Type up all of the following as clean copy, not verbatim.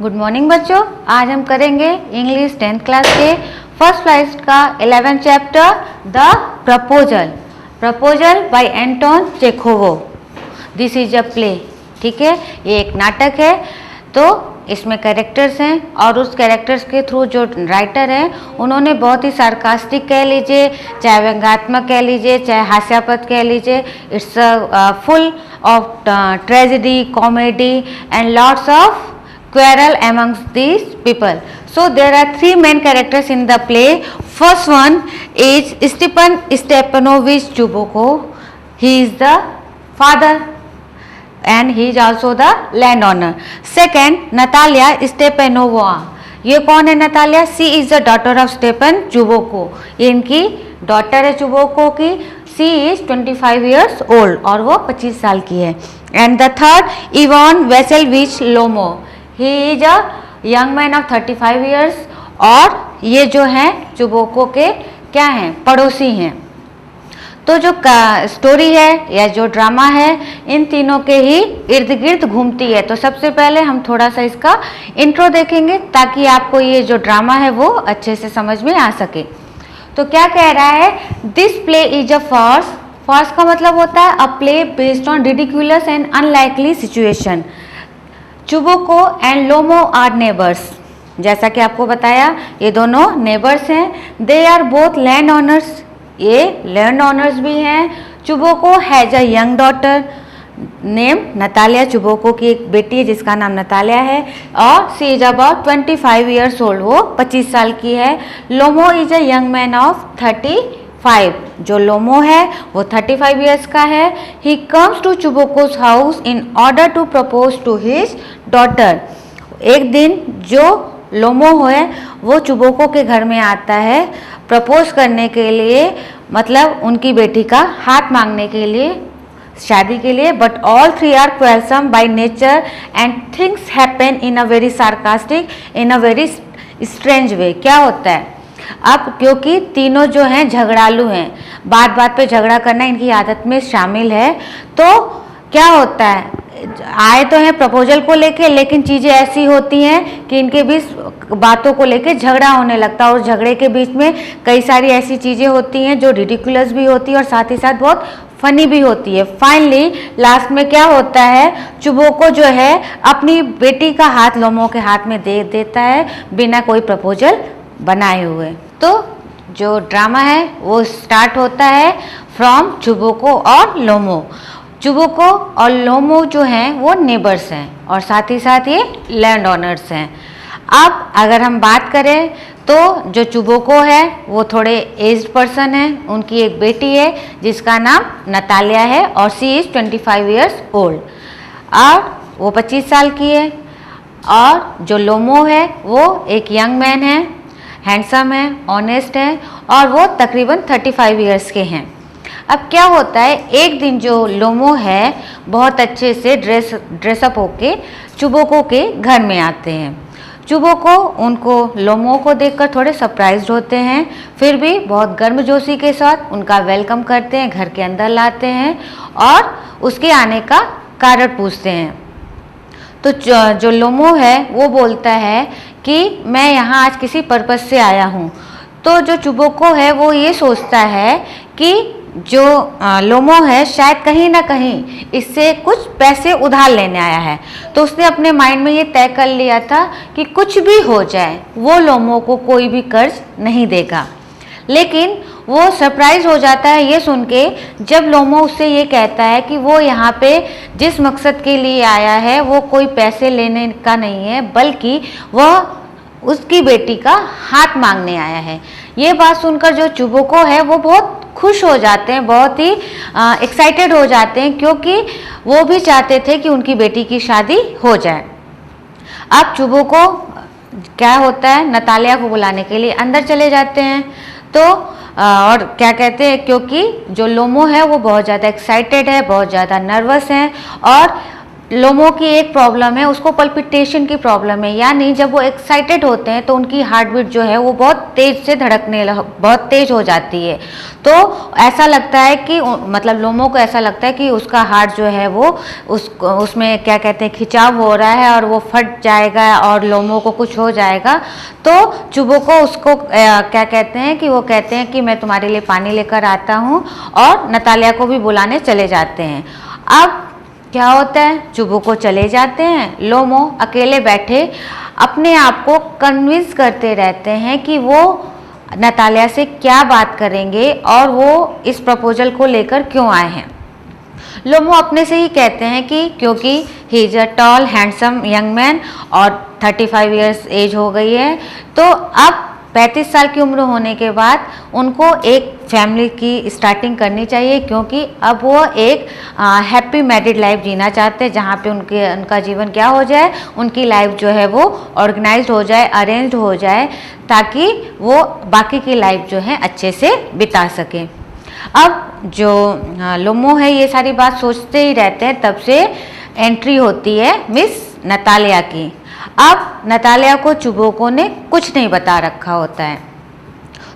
Good morning बच्चों, आज हम करेंगे इंग्लिश 10th क्लास के फर्स्ट फ्लाइट का 11th chapter the proposal by Anton Chekhov. This is a play. ठीक है, ये एक नाटक है। तो इसमें कैरेक्टर्स हैं और उस कैरेक्टर्स के थ्रू जो राइटर हैं उन्होंने बहुत ही सार्कास्टिक कह लीजिए, चाहे व्यंग्यात्मक कह लीजिए, चाहे हास्यास्पद कह लीजिए, it's full of tragedy, comedy and lots of quarrel amongst these people. So there are three main characters in the play. First one is Stepan Stepanovich Chuboko. He is the father and he is also the landowner. Second, Natalia Stepanova. ये कौन है Natalia? She is the daughter of Stepan Chubukov. ये इनकी daughter है चुबोको की। सी is 25 years old और वो 25 साल की है। And the third Ivan Vassilevitch Lomov. He is a young man of 35 years और ये जो हैं चुबोको के क्या हैं? पड़ोसी हैं। तो जो स्टोरी है या जो ड्रामा है इन तीनों के ही इर्द गिर्द घूमती है। तो सबसे पहले हम थोड़ा सा इसका इंट्रो देखेंगे ताकि आपको ये जो ड्रामा है वो अच्छे से समझ में आ सके। तो क्या कह रहा है? This play is a farce. Farce का मतलब होता है a play based on ridiculous and unlikely situation. Chubukov and Lomov are neighbours. जैसा कि आपको बताया ये दोनों नेबर्स हैं। They are both land owners. ये लैंड ऑनर्स भी हैं। Chubukov has a young daughter name Natalia. चुबोको की एक बेटी है जिसका नाम नतालिया है और she is about 25 years old. वो 25 साल की है। Lomov is a young man of 35। जो लोमो है वो 35 ईयर्स का है। He comes to Chubukov's house in order to propose to his daughter. एक दिन जो लोमो है वो चुबोको के घर में आता है प्रपोज करने के लिए, मतलब उनकी बेटी का हाथ मांगने के लिए, शादी के लिए। But all three are quarrelsome by nature and things happen in a very sarcastic, in a very strange way. क्या होता है अब, क्योंकि तीनों जो हैं झगड़ालू हैं, बात बात पे झगड़ा करना इनकी आदत में शामिल है। तो क्या होता है, आए तो हैं प्रपोजल को लेके, लेकिन चीज़ें ऐसी होती हैं कि इनके बीच बातों को लेके झगड़ा होने लगता है और झगड़े के बीच में कई सारी ऐसी चीज़ें होती हैं जो रिडिकुलस भी होती है और साथ ही साथ बहुत फनी भी होती है। फाइनली लास्ट में क्या होता है, चुबोको जो है अपनी बेटी का हाथ लोमो के हाथ में दे देता है बिना कोई प्रपोजल बनाए हुए। तो जो ड्रामा है वो स्टार्ट होता है फ्रॉम चुबोको और लोमो। चुबोको और लोमो जो हैं वो नेबर्स हैं और साथ ही साथ ये लैंड ऑनर्स हैं। अब अगर हम बात करें तो जो चुबोको है वो थोड़े एज्ड पर्सन है। उनकी एक बेटी है जिसका नाम नतालिया है और सी इज 25 ईयर्स ओल्ड और वो 25 साल की है। और जो लोमो है वो एक यंग मैन है, हैंडसम है, ऑनेस्ट है और वो तकरीबन 35 ईयर्स के हैं। अब क्या होता है, एक दिन जो लोमो है बहुत अच्छे से ड्रेसअप होके चुबोको के घर में आते हैं। चुबोको उनको लोमो को देखकर थोड़े सरप्राइज्ड होते हैं, फिर भी बहुत गर्मजोशी के साथ उनका वेलकम करते हैं, घर के अंदर लाते हैं और उसके आने का कारण पूछते हैं। तो जो लोमो है वो बोलता है कि मैं यहाँ आज किसी पर्पस से आया हूँ। तो जो चुबोको है वो ये सोचता है कि जो लोमो है शायद कहीं ना कहीं इससे कुछ पैसे उधार लेने आया है। तो उसने अपने माइंड में ये तय कर लिया था कि कुछ भी हो जाए वो लोमो को कोई भी कर्ज नहीं देगा। लेकिन वो सरप्राइज हो जाता है ये सुन के जब लोमो उससे ये कहता है कि वो यहाँ पे जिस मकसद के लिए आया है वो कोई पैसे लेने का नहीं है, बल्कि वह उसकी बेटी का हाथ मांगने आया है। ये बात सुनकर जो चुबोको है वो बहुत खुश हो जाते हैं, बहुत ही एक्साइटेड हो जाते हैं, क्योंकि वो भी चाहते थे कि उनकी बेटी की शादी हो जाए। अब चुबोको क्या होता है, नतालिया को बुलाने के लिए अंदर चले जाते हैं। तो और क्या कहते हैं, क्योंकि जो लोमो है वो बहुत ज़्यादा एक्साइटेड है, बहुत ज़्यादा नर्वस है और लोमो की एक प्रॉब्लम है, उसको पल्पिटेशन की प्रॉब्लम है, यानी जब वो एक्साइटेड होते हैं तो उनकी हार्ट बीट जो है वो बहुत तेज से बहुत तेज हो जाती है। तो ऐसा लगता है कि मतलब लोमो को ऐसा लगता है कि उसका हार्ट जो है वो उसमें क्या कहते हैं खिंचाव हो रहा है और वो फट जाएगा और लोमो को कुछ हो जाएगा। तो चुबुको उसको क्या कहते हैं कि वो कहते हैं कि मैं तुम्हारे लिए पानी लेकर आता हूँ, और नतालिया को भी बुलाने चले जाते हैं। अब क्या होता है, चुबुको चले जाते हैं, लोमो अकेले बैठे अपने आप को कन्विंस करते रहते हैं कि वो नतालिया से क्या बात करेंगे और वो इस प्रपोजल को लेकर क्यों आए हैं। लोमो अपने से ही कहते हैं कि क्योंकि ही is a tall handsome young man और 35 इयर्स एज हो गई है, तो अब 35 साल की उम्र होने के बाद उनको एक फैमिली की स्टार्टिंग करनी चाहिए, क्योंकि अब वो एक हैप्पी मैरिड लाइफ जीना चाहते हैं, जहाँ पे उनका जीवन क्या हो जाए, उनकी लाइफ जो है वो ऑर्गेनाइज्ड हो जाए, अरेंज्ड हो जाए, ताकि वो बाकी की लाइफ जो है अच्छे से बिता सकें। अब जो लोमो है ये सारी बात सोचते ही रहते हैं, तब से एंट्री होती है मिस नतालिया की। अब नतालिया को चुबुको ने कुछ नहीं बता रखा होता है,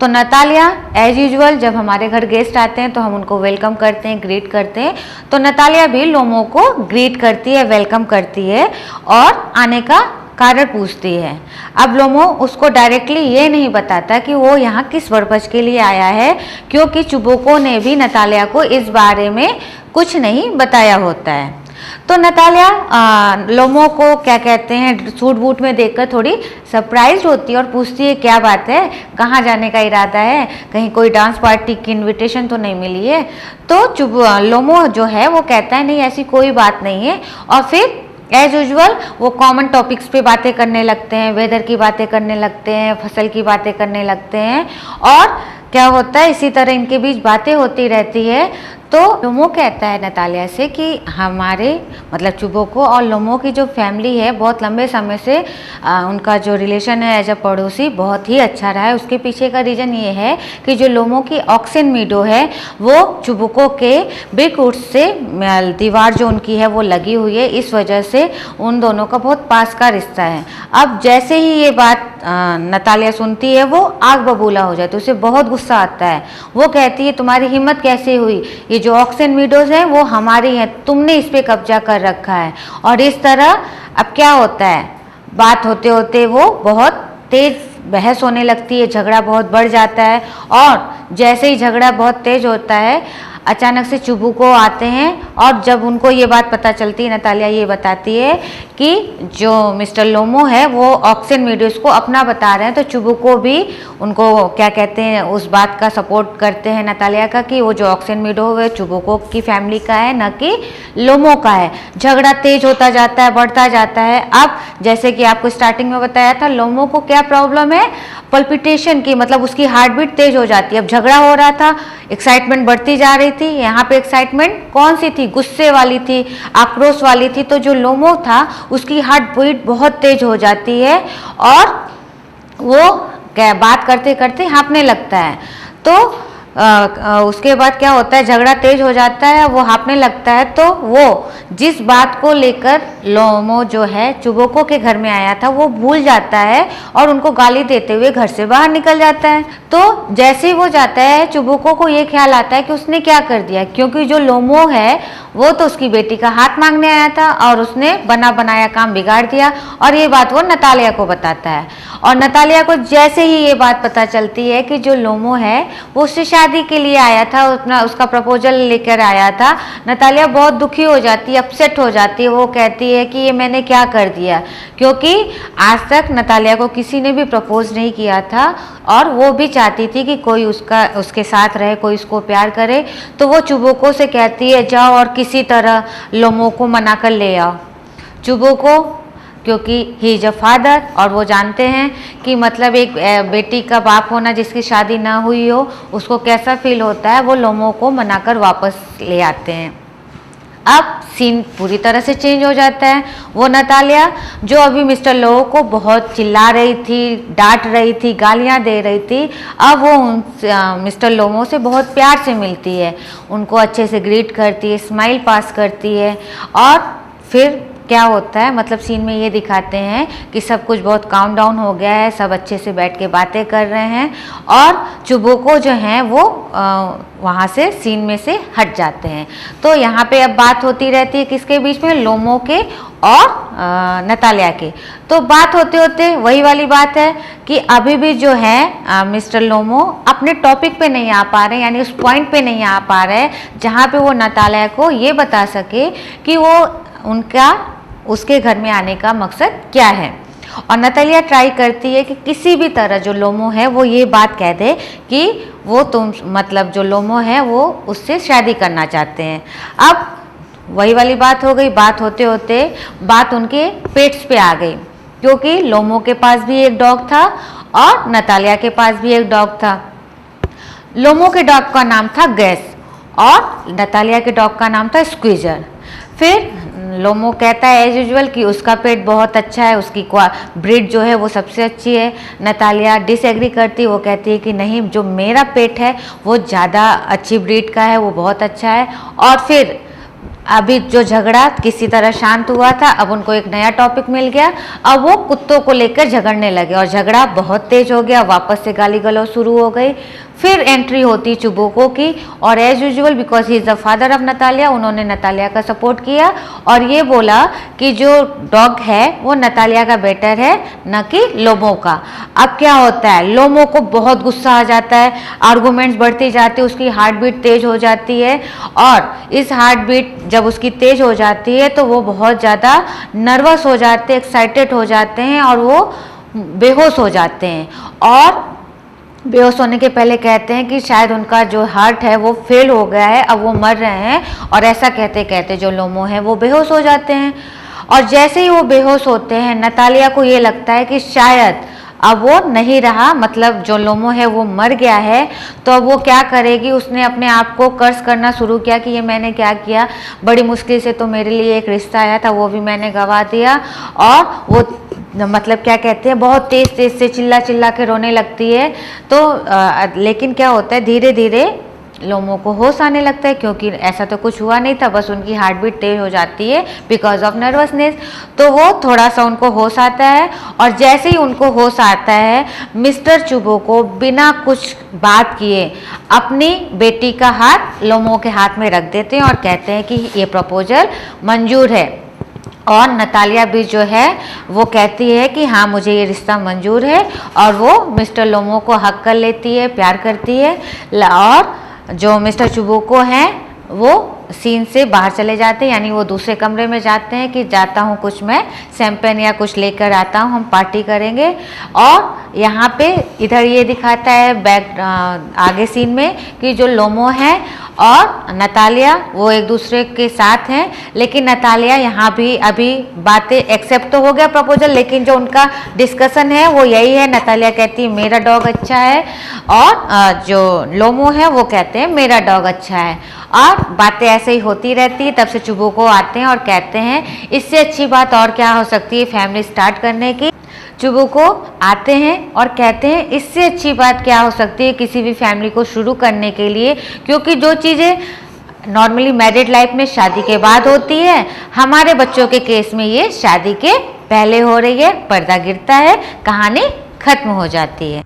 तो नतालिया एज यूजुअल जब हमारे घर गेस्ट आते हैं तो हम उनको वेलकम करते हैं, ग्रीट करते हैं, तो नतालिया भी लोमो को ग्रीट करती है, वेलकम करती है और आने का कारण पूछती है। अब लोमो उसको डायरेक्टली ये नहीं बताता कि वो यहाँ किस पर्पज के लिए आया है, क्योंकि चुबुको ने भी नतालिया को इस बारे में कुछ नहीं बताया होता है। तो नतालिया लोमो को क्या कहते हैं सूट बूट में देखकर थोड़ी सरप्राइज होती है और पूछती है क्या बात है, कहाँ जाने का इरादा है, कहीं कोई डांस पार्टी की इनविटेशन तो नहीं मिली है। तो लोमो जो है वो कहता है नहीं ऐसी कोई बात नहीं है, और फिर एज यूजुअल वो कॉमन टॉपिक्स पे बातें करने लगते हैं, वेदर की बातें करने लगते हैं, फसल की बातें करने लगते हैं, और क्या होता है इसी तरह इनके बीच बातें होती रहती है। तो लोमो कहता है नतालिया से कि हमारे मतलब चुबुको और लोमो की जो फैमिली है बहुत लंबे समय से उनका जो रिलेशन है एज अ पड़ोसी बहुत ही अच्छा रहा है। उसके पीछे का रीज़न ये है कि जो लोमो की ऑक्सिन मीडो है वो चुबुको के ब्रिक वुड्स से दीवार जो उनकी है वो लगी हुई है, इस वजह से उन दोनों का बहुत पास का रिश्ता है। अब जैसे ही ये बात नतालिया सुनती है वो आग बबूला हो जाती है, उसे बहुत गुस्सा आता है। वो कहती है तुम्हारी हिम्मत कैसे हुई, ये जो ऑक्सिन मीडोज हैं वो हमारी हैं, तुमने इस पे कब्जा कर रखा है। और इस तरह अब क्या होता है, बात होते होते वो बहुत तेज बहस होने लगती है, झगड़ा बहुत बढ़ जाता है, और जैसे ही झगड़ा बहुत तेज होता है अचानक से चुबुको आते हैं, और जब उनको ये बात पता चलती है नतालिया ये बताती है कि जो मिस्टर लोमो है वो ऑक्सिन मीडोज को अपना बता रहे हैं, तो चुबुको भी उनको क्या कहते हैं उस बात का सपोर्ट करते हैं नतालिया का कि वो जो ऑक्सिन मीडो है चुबुको की फैमिली का है, न कि लोमो का है। झगड़ा तेज होता जाता है, बढ़ता जाता है। अब जैसे कि आपको स्टार्टिंग में बताया था लोमो को क्या प्रॉब्लम है, पल्पिटेशन की, मतलब उसकी हार्ट बीट तेज हो जाती है। अब झगड़ा हो रहा था, एक्साइटमेंट बढ़ती जा रही थी, यहाँ पे एक्साइटमेंट कौन सी थी, गुस्से वाली थी, आक्रोश वाली थी। तो जो लोमो था उसकी हार्ट बीट बहुत तेज हो जाती है और वो क्या बात करते करते हाँफने लगता है। तो उसके बाद क्या होता है, झगड़ा तेज हो जाता है, वो हाँफने लगता है, तो वो जिस बात को लेकर लोमो जो है चुबुको के घर में आया था वो भूल जाता है और उनको गाली देते हुए घर से बाहर निकल जाता है। तो जैसे ही वो जाता है चुबुको को ये ख्याल आता है कि उसने क्या कर दिया, क्योंकि जो लोमो है वो तो उसकी बेटी का हाथ मांगने आया था और उसने बना बनाया काम बिगाड़ दिया, और ये बात वो नतालिया को बताता है। और नतालिया को जैसे ही ये बात पता चलती है कि जो लोमो है वो उससे शादी के लिए आया था, उसका प्रपोजल लेकर आया था, नतालिया बहुत दुखी हो जाती है, अपसेट हो जाती है। वो कहती है कि ये मैंने क्या कर दिया, क्योंकि आज तक नतालिया को किसी ने भी प्रपोज नहीं किया था और वो भी चाहती थी कि कोई उसके साथ रहे, कोई उसको प्यार करे। तो वो चुबुको से कहती है जाओ और किसी तरह लोमो को मना कर ले आओ। चुबुको क्योंकि ही इज अ फादर और वो जानते हैं कि मतलब एक बेटी का बाप होना जिसकी शादी ना हुई हो उसको कैसा फील होता है, वो लोमो को मनाकर वापस ले आते हैं। अब सीन पूरी तरह से चेंज हो जाता है। वो नतालिया जो अभी मिस्टर लोमो को बहुत चिल्ला रही थी, डांट रही थी, गालियां दे रही थी, अब वो मिस्टर लोमो से बहुत प्यार से मिलती है, उनको अच्छे से ग्रीट करती है, स्माइल पास करती है, और फिर क्या होता है, मतलब सीन में ये दिखाते हैं कि सब कुछ बहुत काम डाउन हो गया है, सब अच्छे से बैठ के बातें कर रहे हैं और चुबुको जो हैं वो वहाँ से सीन में से हट जाते हैं। तो यहाँ पे अब बात होती रहती है किसके बीच में, लोमो के और नतालिया के। तो बात होते होते वही वाली बात है कि अभी भी जो है मिस्टर लोमो अपने टॉपिक पे नहीं आ पा रहे, यानी उस पॉइंट पे नहीं आ पा रहे जहाँ पे वो नतालिया को ये बता सके कि वो उनका उसके घर में आने का मकसद क्या है। और नतालिया ट्राई करती है कि किसी भी तरह जो लोमो है वो ये बात कह दे कि वो मतलब जो लोमो है वो उससे शादी करना चाहते हैं। अब वही वाली बात हो गई, बात होते होते बात उनके पेट्स पे आ गई, क्योंकि लोमो के पास भी एक डॉग था और नतालिया के पास भी एक डॉग था। लोमो के डॉग का नाम था गैस और नतालिया के डॉग का नाम था स्क्वीजर। फिर लोमो कहता है एज यूजुअल कि उसका पेट बहुत अच्छा है, उसकी ब्रीड जो है वो सबसे अच्छी है। नतालिया डिसएग्री करती, वो कहती है कि नहीं, जो मेरा पेट है वो ज़्यादा अच्छी ब्रीड का है, वो बहुत अच्छा है। और फिर अभी जो झगड़ा किसी तरह शांत हुआ था, अब उनको एक नया टॉपिक मिल गया। अब वो कुत्तों को लेकर झगड़ने लगे और झगड़ा बहुत तेज हो गया, वापस से गाली गलौज शुरू हो गई। फिर एंट्री होती चुबुको की और as usual because he is the father of Natalia, उन्होंने नतालिया का सपोर्ट किया और ये बोला कि जो डॉग है वो नतालिया का बेटर है, न कि लोमो का। अब क्या होता है, लोमो को बहुत गुस्सा आ जाता है, आर्गूमेंट्स बढ़ती जाती है, उसकी हार्ट बीट तेज हो जाती है और इस हार्ट बीट जब उसकी तेज हो जाती है तो वो बहुत ज़्यादा नर्वस हो जाते हैं, एक्साइटेड हो जाते हैं और वो बेहोश हो जाते हैं। और बेहोश होने के पहले कहते हैं कि शायद उनका जो हार्ट है वो फेल हो गया है, अब वो मर रहे हैं। और ऐसा कहते कहते जो लोमो है वो बेहोश हो जाते हैं। और जैसे ही वो बेहोश होते हैं नतालिया को ये लगता है कि शायद अब वो नहीं रहा, मतलब जो लोमो है वो मर गया है। तो अब वो क्या करेगी, उसने अपने आप को कर्स करना शुरू किया कि ये मैंने क्या किया, बड़ी मुश्किल से तो मेरे लिए एक रिश्ता आया था वो भी मैंने गंवा दिया। और वो मतलब क्या कहते हैं, बहुत तेज तेज से चिल्ला चिल्ला के रोने लगती है। तो लेकिन क्या होता है, धीरे धीरे लोमो को होश आने लगता है, क्योंकि ऐसा तो कुछ हुआ नहीं था, बस उनकी हार्ट बीट तेज हो जाती है बिकॉज ऑफ नर्वसनेस। तो वो थोड़ा सा उनको होश आता है और जैसे ही उनको होश आता है मिस्टर चुबुको बिना कुछ बात किए अपनी बेटी का हाथ लोमो के हाथ में रख देते हैं और कहते हैं कि ये प्रपोजल मंजूर है। और नतालिया भी जो है वो कहती है कि हाँ मुझे ये रिश्ता मंजूर है और वो मिस्टर लोमो को हक कर लेती है, प्यार करती है। और जो मिस्टर चुबुको हैं वो सीन से बाहर चले जाते हैं, यानी वो दूसरे कमरे में जाते हैं कि जाता हूँ कुछ मैं शैंपेन या कुछ लेकर आता हूँ, हम पार्टी करेंगे। और यहाँ पे इधर ये दिखाता है बैक आगे सीन में कि जो लोमो है और नतालिया वो एक दूसरे के साथ हैं, लेकिन नतालिया यहाँ भी अभी बातें एक्सेप्ट तो हो गया प्रपोजल, लेकिन जो उनका डिस्कशन है वो यही है, नतालिया कहती है मेरा डॉग अच्छा है और जो लोमो है वो कहते हैं मेरा डॉग अच्छा है। और बातें ऐसे ही होती रहती है। तब से चुबुको आते हैं और कहते हैं इससे अच्छी बात और क्या हो सकती है फैमिली स्टार्ट करने की। चुबुको आते हैं और कहते हैं इससे अच्छी बात क्या हो सकती है किसी भी फैमिली को शुरू करने के लिए, क्योंकि जो चीज़ें नॉर्मली मैरिड लाइफ में शादी के बाद होती है, हमारे बच्चों के केस में ये शादी के पहले हो रही है, पर्दा गिरता है, कहानी खत्म हो जाती है।